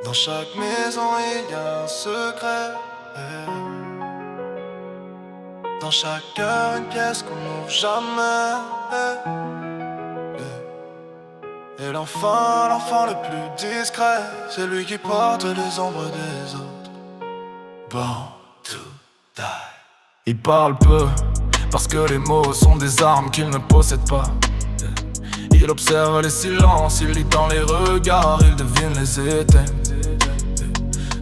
Dans chaque maison il y a un secret. Dans chaque cœur une pièce qu'on n'ouvre jamais. Et l'enfant le plus discret, c'est lui qui porte les ombres des autres. Born to die. Il parle peu, parce que les mots sont des armes qu'il ne possède pas. Il observe les silences, il lit dans les regards, il devine les éteints.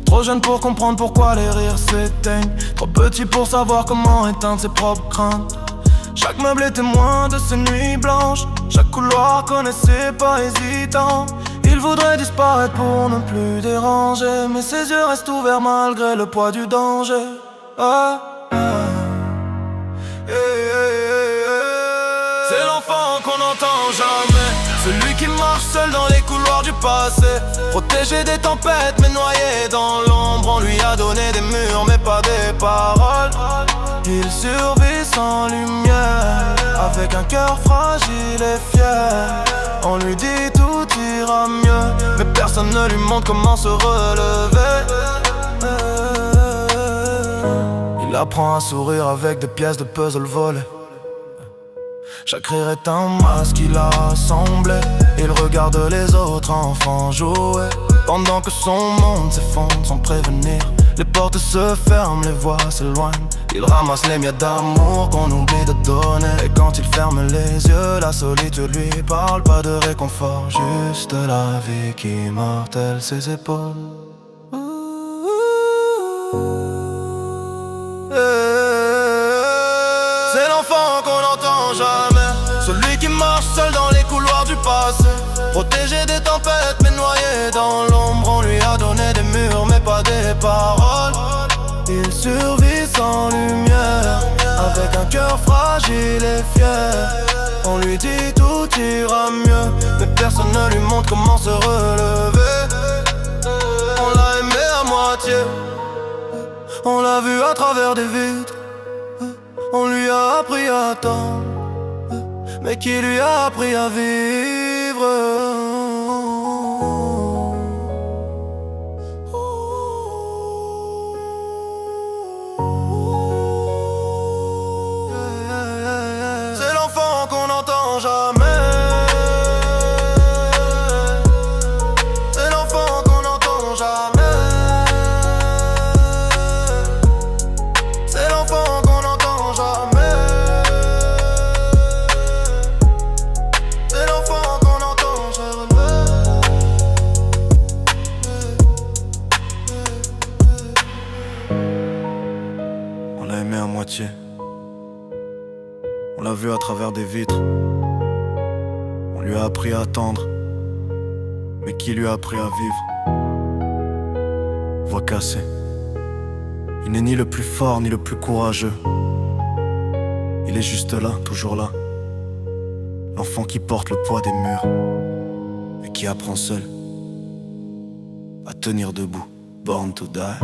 Trop jeune pour comprendre pourquoi les rires s'éteignent, trop petit pour savoir comment éteindre ses propres craintes. Chaque meuble est témoin de ces nuits blanches, chaque couloir connaît ses pas hésitants. Il voudrait disparaître pour ne plus déranger, mais ses yeux restent ouverts malgré le poids du danger. C'est l'enfant qu'on n'entend jamais, celui qui marche seul dans les couloirs du passé, protégé des tempêtes mais noyé dans l'ombre. On lui a donné des murs mais pas des paroles. Il survit sans lumière, avec un cœur fragile et fier. On lui dit tout ira mieux, mais personne ne lui montre comment se relever. Il apprend à sourire avec des pièces de puzzle volées. Chaque rire est un masque qu'il a assemblé. Il regarde les autres enfants jouer, pendant que son monde s'effondre sans prévenir. Les portes se ferment, les voix s'éloignent. Il ramasse les miettes d'amour qu'on oublie de donner. Et quand il ferme les yeux, la solitude lui parle. Pas de réconfort, juste la vie qui martèle ses épaules. C'est l'enfant qu'on n'entend jamais, celui qui marche seul dans les couloirs du passé, protégé des tempêtes mais noyé dans l'ombre. On lui a donné des murs mais pas des paroles. Il survit sans lumière, avec un cœur fragile et fier. On lui dit tout ira mieux, mais personne ne lui montre comment se relever. On l'a aimé à moitié, on l'a vu à travers des vitres. On lui a appris à attendre, mais qui lui a appris à vivre? C'est l'enfant qu'on n'entend jamais. C'est l'enfant qu'on n'entend jamais. C'est l'enfant qu'on n'entend jamais. C'est l'enfant qu'on n'entend jamais. On l'a aimé à moitié, on l'a vu à travers des vitres. On lui a appris à attendre, mais qui lui a appris à vivre? Voix cassée. Il n'est ni le plus fort ni le plus courageux. Il est juste là, toujours là. L'enfant qui porte le poids des murs et qui apprend seul à tenir debout. Born to die.